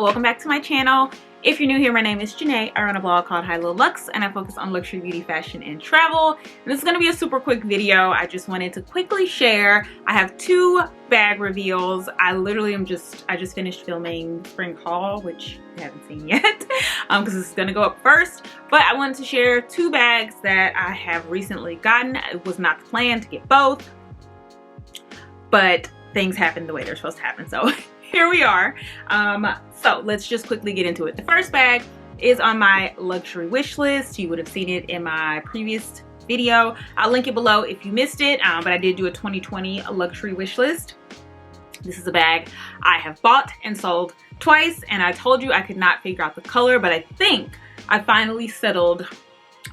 Welcome back to my channel. If you're new here, my name is Janae. I run a blog called Hi Little Luxe and I focus on luxury, beauty, fashion, and travel. And this is going to be a super quick video. I just wanted to quickly share. I have two bag reveals. I just finished filming spring haul, which I haven't seen yet because this is going to go up first. But I wanted to share two bags that I have recently gotten. It was not the plan to get both, but things happened the way they're supposed to happen. So here we are. So let's just quickly get into it. The first bag is on my luxury wish list. You would have seen it in my previous video. I'll link it below if you missed it, but I did do a 2020 luxury wish list. This is a bag I have bought and sold twice, and I told you I could not figure out the color, but I think I finally settled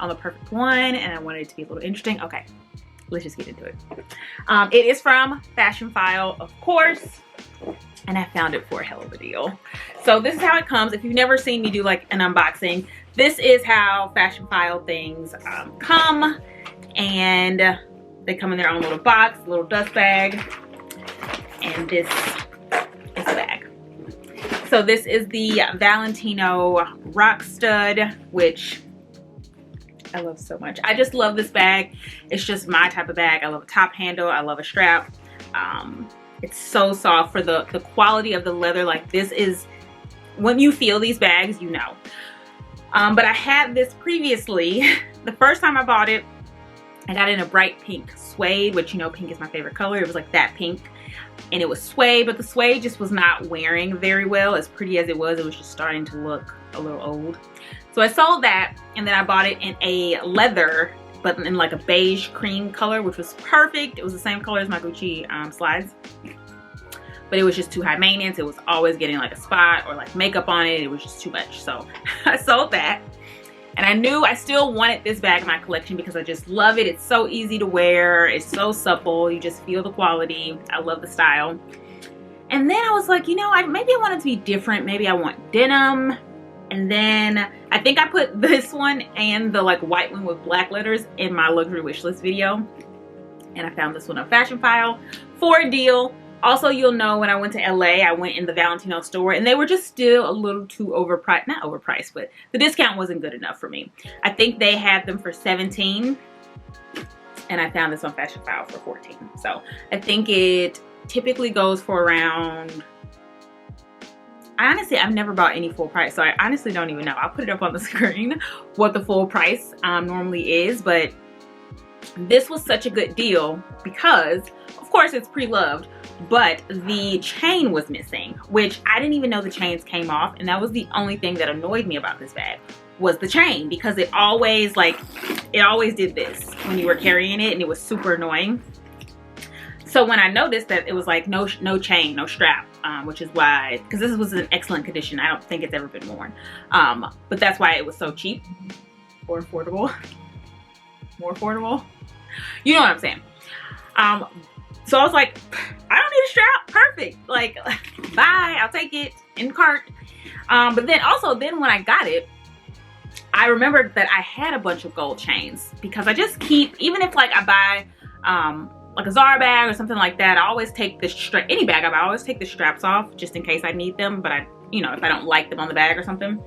on the perfect one, and I wanted it to be a little interesting. Okay, let's just get into it. It is from Fashionphile, of course, and I found it for a hell of a deal. So this is how it comes. If you've never seen me do like an unboxing, this is how Fashionphile things come, and they come in their own little box, little dust bag, and this is the bag. So this is the Valentino Rock Stud, which I love so much. I just love this bag. It's just my type of bag. I love a top handle. I love a strap. It's so soft for the quality of the leather. Like, this is, when you feel these bags, you know. But I had this previously. The first time I bought it, I got it in a bright pink suede, which, you know, pink is my favorite color. It was like that pink, and it was suede, but the suede just was not wearing very well. As pretty as it was just starting to look a little old. So I sold that, and then I bought it in a leather, but in like a beige cream color, which was perfect. It was the same color as my Gucci slides, but it was just too high maintenance. It was always getting like a spot or like makeup on it. It was just too much. So I sold that, and I knew I still wanted this bag in my collection because I just love it. It's so easy to wear. It's so supple. You just feel the quality. I love the style. And then I was like, you know, maybe I want it to be different. Maybe I want denim. And then I think I put this one and the like white one with black letters in my luxury wish list video. And I found this one on Fashionphile for a deal. Also, you'll know when I went to LA, I went in the Valentino store and they were just still a little too overpriced. Not overpriced, but the discount wasn't good enough for me. I think they had them for $17 and I found this on Fashionphile for $14. So I think it typically goes for around, honestly, I've never bought any full price, so I honestly don't even know. I'll put it up on the screen what the full price normally is, but this was such a good deal because, of course, it's pre-loved, but the chain was missing, which I didn't even know the chains came off, and that was the only thing that annoyed me about this bag was the chain, because it always did this when you were carrying it, and it was super annoying. So when I noticed that it was like no chain, no strap, which is why, because this was in excellent condition. I don't think it's ever been worn. But that's why it was so cheap or affordable. More affordable. You know what I'm saying. So I was like, I don't need a strap. Perfect. Like, bye. I'll take it in the cart. But then also, when I got it, I remembered that I had a bunch of gold chains because I just keep, even if like I buy, like a Zara bag or something like that, I always take the strap, any bag I always take the straps off just in case I need them, but you know, if I don't like them on the bag or something.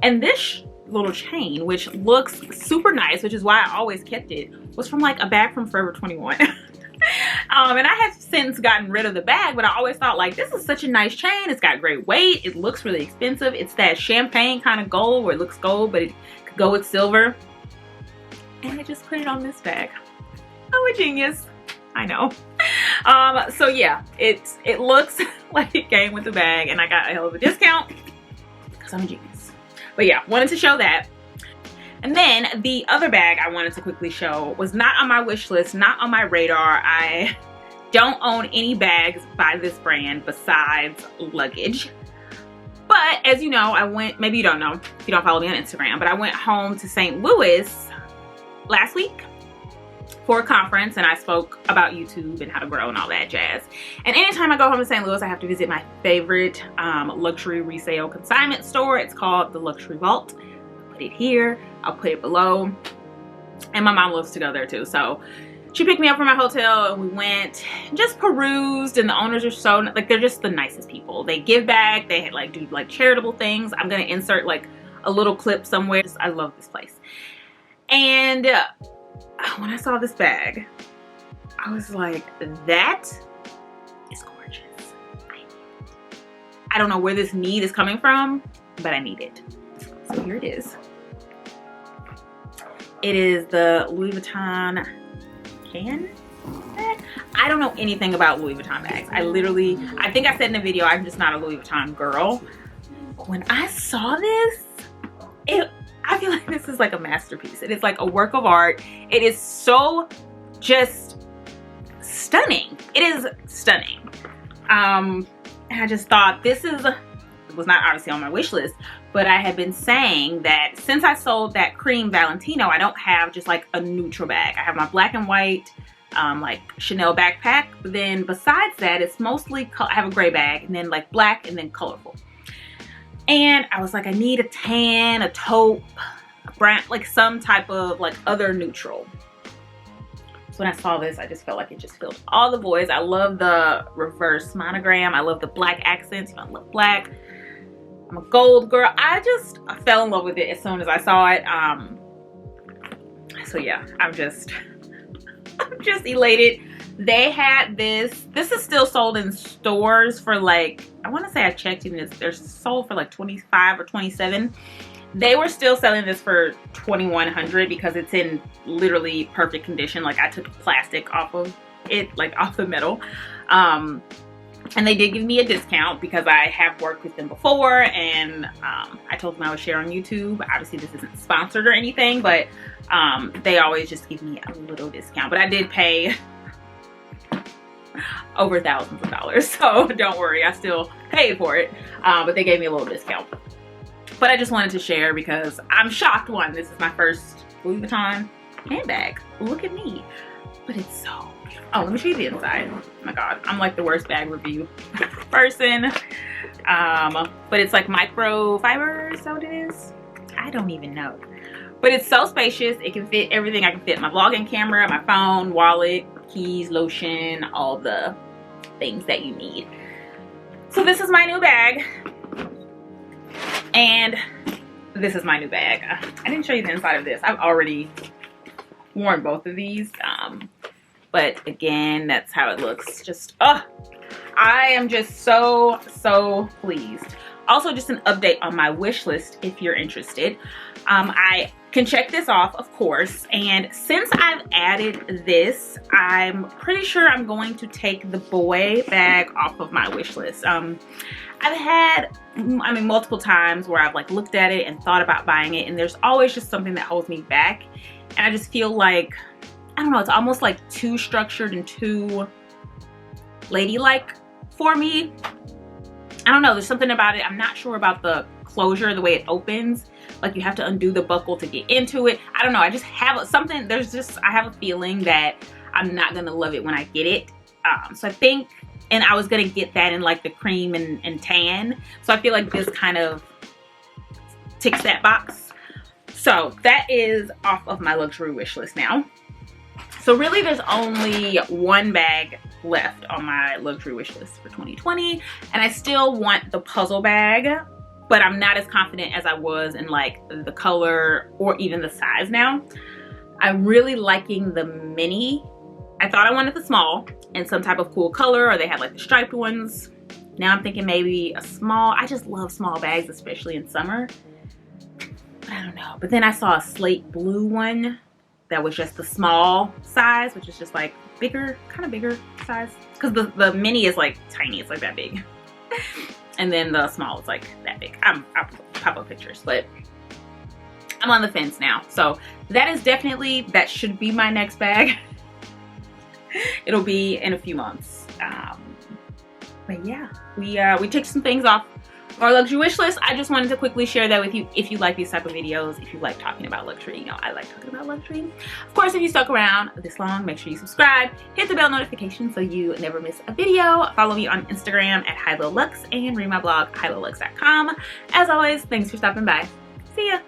And this little chain, which looks super nice, which is why I always kept it, was from like a bag from Forever 21. And I have since gotten rid of the bag, but I always thought like, this is such a nice chain. It's got great weight. It looks really expensive. It's that champagne kind of gold where it looks gold, but it could go with silver. And I just put it on this bag. Oh, a genius. I know. So yeah, it looks like it came with the bag, and I got a hell of a discount because I'm a genius. But yeah, wanted to show that. And then the other bag I wanted to quickly show was not on my wish list, not on my radar. I don't own any bags by this brand besides luggage. But as you know, I went, maybe you don't know if you don't follow me on Instagram, but I went home to St. Louis last week for a conference, and I spoke about YouTube and how to grow and all that jazz. And anytime I go home to St. Louis, I have to visit my favorite luxury resale consignment store. It's called the Luxury Vault. I'll put it here, I'll put it below, and my mom loves to go there too. So she picked me up from my hotel and we went, just perused, and the owners are so, like, they're just the nicest people. They give back, they like do like charitable things. I'm gonna insert like a little clip somewhere. I love this place. And when I saw this bag, I was like, that is gorgeous. I don't know where this need is coming from, but I need it. So here it is. It is the Louis Vuitton can bag. I don't know anything about Louis Vuitton bags. I think I said in the video, I'm just not a Louis Vuitton girl. But when I saw this, I feel like this is like a masterpiece. It is like a work of art. It is so just stunning. It is stunning. And I just thought it was not obviously on my wish list, but I had been saying that since I sold that cream Valentino, I don't have just like a neutral bag. I have my black and white like Chanel backpack, but then besides that, it's mostly, I have a gray bag and then like black and then colorful. And I was like, I need a tan, a taupe, a brown, like some type of like other neutral. So when I saw this, I just felt like it just filled all the voids. I love the reverse monogram. I love the black accents. You know, I love black. I'm a gold girl. I fell in love with it as soon as I saw it. So yeah, I'm just elated. They had this is still sold in stores for like, I want to say I checked and they're sold for like 25 or 27. They were still selling this for $2,100 because it's in literally perfect condition. Like I took plastic off of it, like off the metal. And they did give me a discount because I have worked with them before, and I told them I would share on YouTube. Obviously this isn't sponsored or anything, but they always just give me a little discount. But I did pay over thousands of dollars, so don't worry, I still paid for it. But they gave me a little discount. But I just wanted to share because I'm shocked. One, this is my first Louis Vuitton handbag. Look at me. But it's so beautiful. Oh, let me show you the inside. Oh my God, I'm like the worst bag review person. But it's like microfiber, is that what it is? I don't even know. But it's so spacious. It can fit everything. I can fit my vlogging camera, my phone, wallet, keys, lotion, all the things that you need. So this is my new bag. And this is my new bag. I didn't show you the inside of this. I've already worn both of these. But again, that's how it looks. Just, I am just so pleased. Also, just an update on my wish list if you're interested. I can check this off, of course. And since I've added this, I'm pretty sure I'm going to take the boy bag off of my wish list. I've had, multiple times where I've like looked at it and thought about buying it, and there's always just something that holds me back. And I just feel like, I don't know, it's almost like too structured and too ladylike for me. I don't know, there's something about it. I'm not sure about the closure, the way it opens. Like you have to undo the buckle to get into it. I don't know, I just have something, I have a feeling that I'm not gonna love it when I get it. So I think, and I was gonna get that in like the cream and tan. So I feel like this kind of ticks that box. So that is off of my luxury wish list now. So really there's only one bag left on my luxury wish list for 2020. And I still want the puzzle bag, but I'm not as confident as I was in like the color or even the size now. I'm really liking the mini. I thought I wanted the small and some type of cool color, or they had like the striped ones. Now I'm thinking maybe a small. I just love small bags, especially in summer. But I don't know. But then I saw a slate blue one that was just the small size, which is just like bigger, kind of bigger size. Because the mini is like tiny, it's like that big. And then the small is like that big. I'll pop up pictures, but I'm on the fence now. So that is definitely, that should be my next bag. It'll be in a few months. But yeah, we took some things off our luxury wish list. I just wanted to quickly share that with you. If you like these type of videos, if you like talking about luxury, you know I like talking about luxury. Of course, if you stuck around this long, make sure you subscribe, hit the bell notification so you never miss a video. Follow me on Instagram at HiLoLuxe and read my blog HiLoLuxe.com. As always, thanks for stopping by. See ya.